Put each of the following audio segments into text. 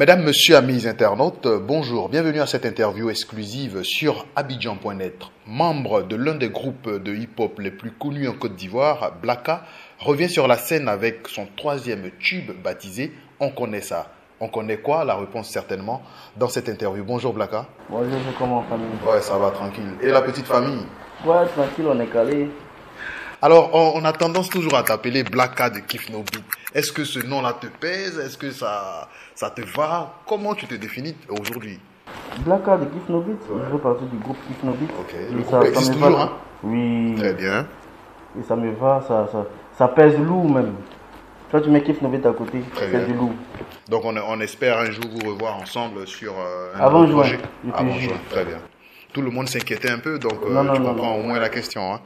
Mesdames, Messieurs, amis internautes, bonjour. Bienvenue à cette interview exclusive sur Abidjan.net. Membre de l'un des groupes de hip-hop les plus connus en Côte d'Ivoire, Blacka revient sur la scène avec son troisième tube baptisé « On connaît ça ». On connaît quoi? La réponse certainement dans cette interview. Bonjour Blacka. Bonjour, comment famille? Ouais, ça va tranquille. Et la petite famille? Ouais, tranquille, on est calé. Alors, on a tendance toujours à t'appeler Blacka de Kiff No Beat. Est-ce que ce nom-là te pèse? Est-ce que ça te va? Comment tu te définis aujourd'hui? Blacka de Kiff No Beat, je fais partie du groupe Kiff No Beat. Ok, Et le groupe existe toujours, hein? Oui. Très bien. Et ça me va, ça pèse lourd même. Quand tu mets Kiff No Beat à côté, c'est du lourd. Donc on espère un jour vous revoir ensemble sur un Avant juin. projet. Avant juin, très bien. Tout le monde s'inquiétait un peu, donc tu comprends au moins la question. Hein?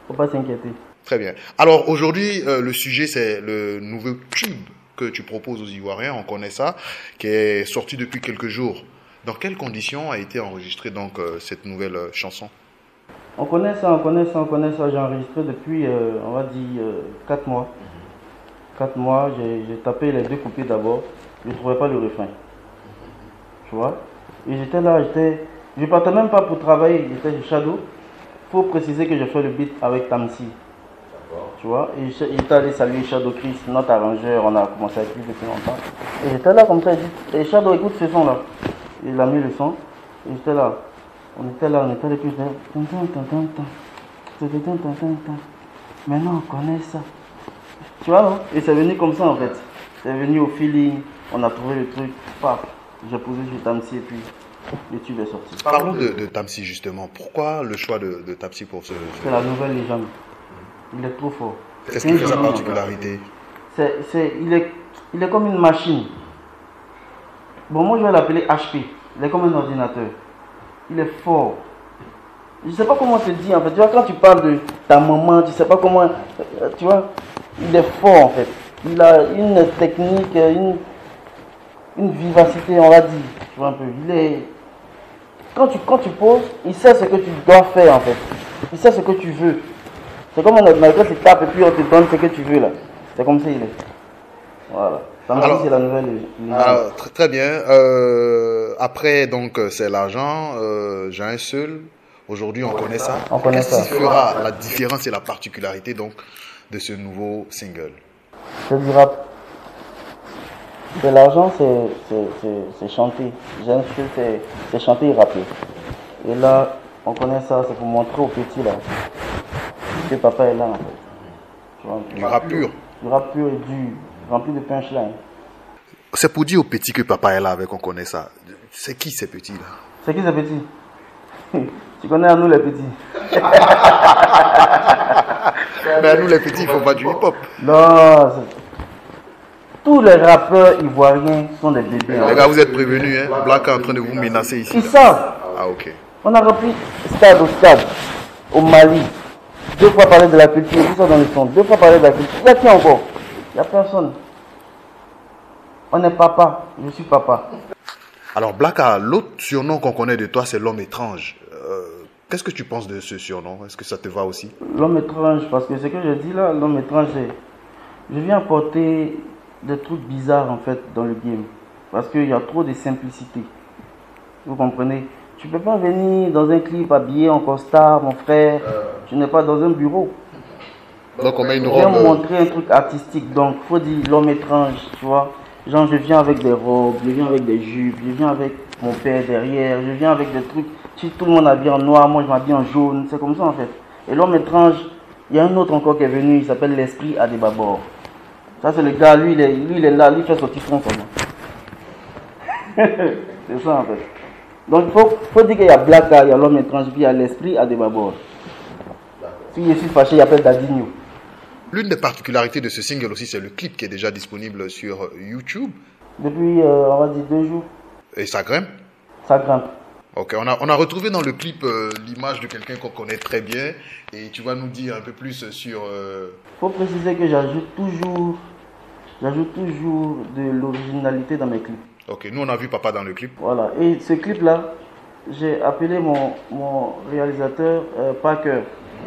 Faut pas s'inquiéter. Très bien. Alors aujourd'hui, le sujet c'est le nouveau tube que tu proposes aux Ivoiriens, on connaît ça, qui est sorti depuis quelques jours. Dans quelles conditions a été enregistrée donc cette nouvelle chanson? On connaît ça. J'ai enregistré depuis, on va dire, 4 mois. 4 mois, j'ai tapé les deux couplets d'abord. Je ne trouvais pas le refrain. Tu vois? Et j'étais là, je ne partais même pas pour travailler, j'étais chez Shadow. Il faut préciser que j'ai fait le beat avec Tamsi. Tu vois? Et il est allé saluer Shadow Chris, notre arrangeur, on a commencé à écrire depuis longtemps. Et j'étais là comme ça, il dit, et Shadow, écoute ce son là. Il a mis le son, et j'étais là. On était les plus maintenant on connaît ça. Tu vois, non? Et c'est venu comme ça en fait. C'est venu au feeling, on a trouvé le truc, paf, j'ai posé sur Tamsi et puis le tube est sorti. Parlons de Tamsi justement. Pourquoi le choix de Tamsi pour ce... C'est la nouvelle légende. Il est trop fort. Qu'est-ce qui fait sa particularité? Il est comme une machine. Bon, moi je vais l'appeler HP. Il est comme un ordinateur. Il est fort. Je ne sais pas comment te dire en fait. Tu vois, quand tu parles de ta maman, tu ne sais pas comment... Tu vois, il est fort en fait. Il a une technique, une vivacité, on va dire. Tu vois un peu. Il est... Quand tu poses, il sait ce que tu dois faire en fait. Il sait ce que tu veux. C'est comme un ordinateur qui tape et puis on te donne ce que tu veux là. C'est comme ça il est. Voilà. Alors, c'est la nouvelle. Alors, très bien. Après, donc, c'est l'argent. J'ai un seul. Aujourd'hui, on connaît ça. Qu'est-ce qui fera la différence et la particularité donc de ce nouveau single? C'est du rap. C'est l'argent, c'est chanter. J'ai un seul, c'est chanter et rapper. Et là, on connaît ça, c'est pour montrer aux petits là que papa est là en fait. Tu vois, du rap pur. Du rap pur et dur, rempli de punchline. C'est pour dire aux petits que papa est là avec, on connaît ça. C'est qui ces petits là? C'est qui ces petits? Tu connais à nous les petits. Mais à nous les petits, il faut pas du hip-hop. Non, tous les rappeurs ivoiriens sont des bébés. Les gars, vous êtes prévenus, hein? Blacka est en train de vous menacer ici. Ils savent. Ah ok. On a rempli stade au stade, au Mali. 2 fois parler de la culture, tout ça dans le son. 2 fois parler de la culture. Il y a qui encore? Il n'y a personne. On est papa, je suis papa. Alors Blacka, l'autre surnom qu'on connaît de toi, c'est l'homme étrange. Qu'est-ce que tu penses de ce surnom? Est-ce que ça te va aussi? L'homme étrange, parce que ce que je dis là, l'homme étrange, c'est... Je viens apporter des trucs bizarres en fait dans le game. Parce qu'il y a trop de simplicité. Vous comprenez? Tu ne peux pas venir dans un clip habillé en costard, mon frère. Tu n'es pas dans un bureau. Donc on met une robe. Je viens montrer un truc artistique. Donc il faut dire l'homme étrange, tu vois. Genre je viens avec des robes, je viens avec des jupes, je viens avec mon père derrière, je viens avec des trucs. Si tout le monde habille en noir, moi je m'habille en jaune. C'est comme ça en fait. Et l'homme étrange, il y a un autre encore qui est venu, il s'appelle l'esprit Adébabor. Ça c'est le gars, lui il est là, lui il fait sortir front seulement. C'est ça en fait. Donc il faut dire qu'il y a Blacka, il y a l'homme étrange, puis il y a l'esprit Adébabor. Si je suis fâché, il appelle Dadinho. L'une des particularités de ce single aussi, c'est le clip qui est déjà disponible sur YouTube. Depuis, on va dire 2 jours. Et ça grimpe? Ça grimpe. Ok, on a retrouvé dans le clip l'image de quelqu'un qu'on connaît très bien. Et tu vas nous dire un peu plus sur... Faut préciser que j'ajoute toujours de l'originalité dans mes clips. Ok, nous on a vu papa dans le clip. Voilà, et ce clip-là, j'ai appelé mon réalisateur Parker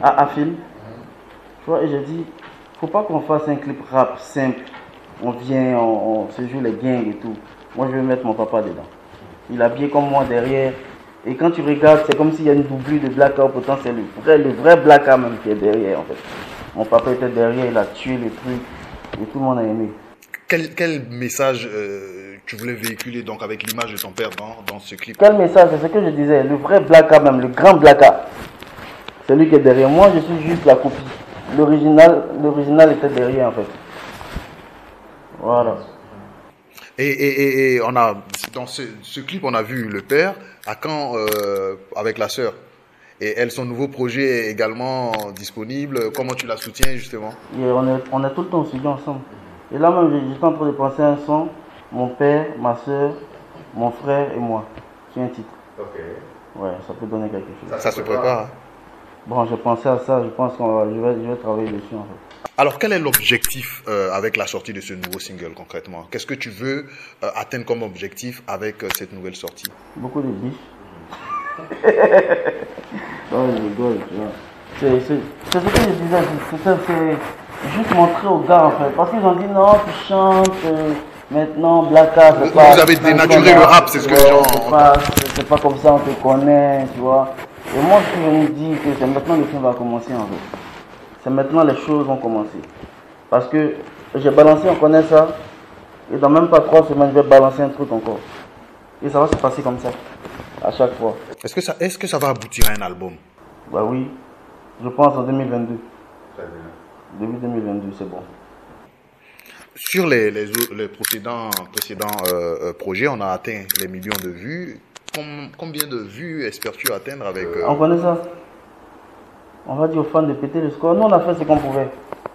à Afil. Tu vois, et j'ai dit, faut pas qu'on fasse un clip rap simple. On vient, on se joue les gangs et tout. Moi, je vais mettre mon papa dedans. Il est habillé comme moi derrière. Et quand tu regardes, c'est comme s'il y a une doublure de Blacka. Pourtant, c'est le vrai Blacka même qui est derrière, en fait. Mon papa était derrière, il a tué le truc. Et tout le monde a aimé. Quel message tu voulais véhiculer donc avec l'image de ton père dans ce clip? Quel message? C'est ce que je disais. Le vrai Blacka même, le grand Blacka. C'est lui qui est derrière. Moi, je suis juste la copie. L'original était derrière, en fait. Voilà. Et on a, dans ce clip, on a vu le père à Caen avec la sœur. Et elle, son nouveau projet est également disponible. Comment tu la soutiens justement? Et on est tout le temps au studio ensemble. Et là même, j'étais en train de penser à un son. Mon père, ma soeur, mon frère et moi. C'est un titre. Ok. Ouais, ça peut donner quelque chose. Ça se prépare. Hein? Bon, j'ai pensé à ça. Je pense que je vais travailler dessus en fait. Alors, quel est l'objectif avec la sortie de ce nouveau single concrètement? Qu'est-ce que tu veux atteindre comme objectif avec cette nouvelle sortie? Beaucoup de biches. Non, je rigole, tu vois. C'est ce que je disais, c'est juste montrer aux gars en fait. Parce qu'ils ont dit non, tu chantes, maintenant Blacka, c'est pas. Vous avez dénaturé le rap, c'est ce que les gens. C'est pas comme ça, on te connaît, tu vois. Et moi, je suis venu dire que c'est maintenant que le film va commencer en fait. C'est maintenant les choses vont commencer. Parce que j'ai balancé, on connaît ça. Et dans même pas 3 semaines, je vais balancer un truc encore. Et ça va se passer comme ça, à chaque fois. Est-ce que ça va aboutir à un album? Bah oui, je pense en 2022. Très bien. Début 2022, c'est bon. Sur les précédents projets, on a atteint les millions de vues. Combien de vues espères-tu atteindre avec... On connaît ça. On va dire aux fans de péter le score. Nous, on a fait ce qu'on pouvait.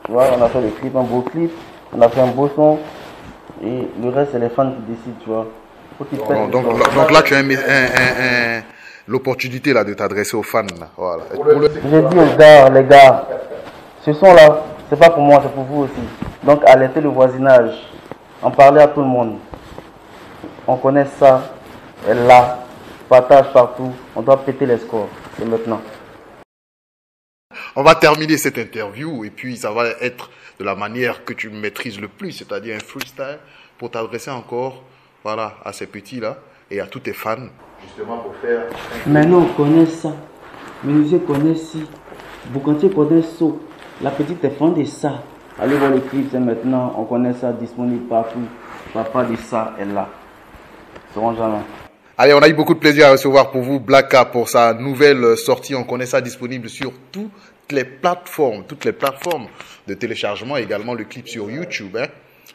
Tu vois, on a fait le clip, un beau clip. On a fait un beau son. Et le reste, c'est les fans qui décident, tu vois. Faut qu'ils pètent le score. Donc là, tu as l'opportunité là de t'adresser aux fans. Là. Voilà. J'ai dit aux gars, les gars, ce son-là, c'est pas pour moi, c'est pour vous aussi. Donc, alertez le voisinage. En parler à tout le monde. On connaît ça. Et là, partage partout. On doit péter les scores. C'est maintenant. On va terminer cette interview et puis ça va être de la manière que tu maîtrises le plus, c'est-à-dire un freestyle pour t'adresser encore voilà, à ces petits-là et à tous tes fans. Justement pour faire... Mais nous, on connaît ça. Menuisier connaît ci. Boucantier connaît ça. La petite est fan de ça. Allez voir le clip, c'est maintenant. On connaît ça, disponible partout. Papa de ça est là. Ils seront jamais. Allez, on a eu beaucoup de plaisir à recevoir pour vous Blacka pour sa nouvelle sortie. On connaît ça disponible sur toutes les plateformes de téléchargement, également le clip sur YouTube. Hein.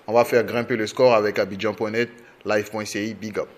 On va faire grimper le score avec Abidjan.net, live.ci, big up.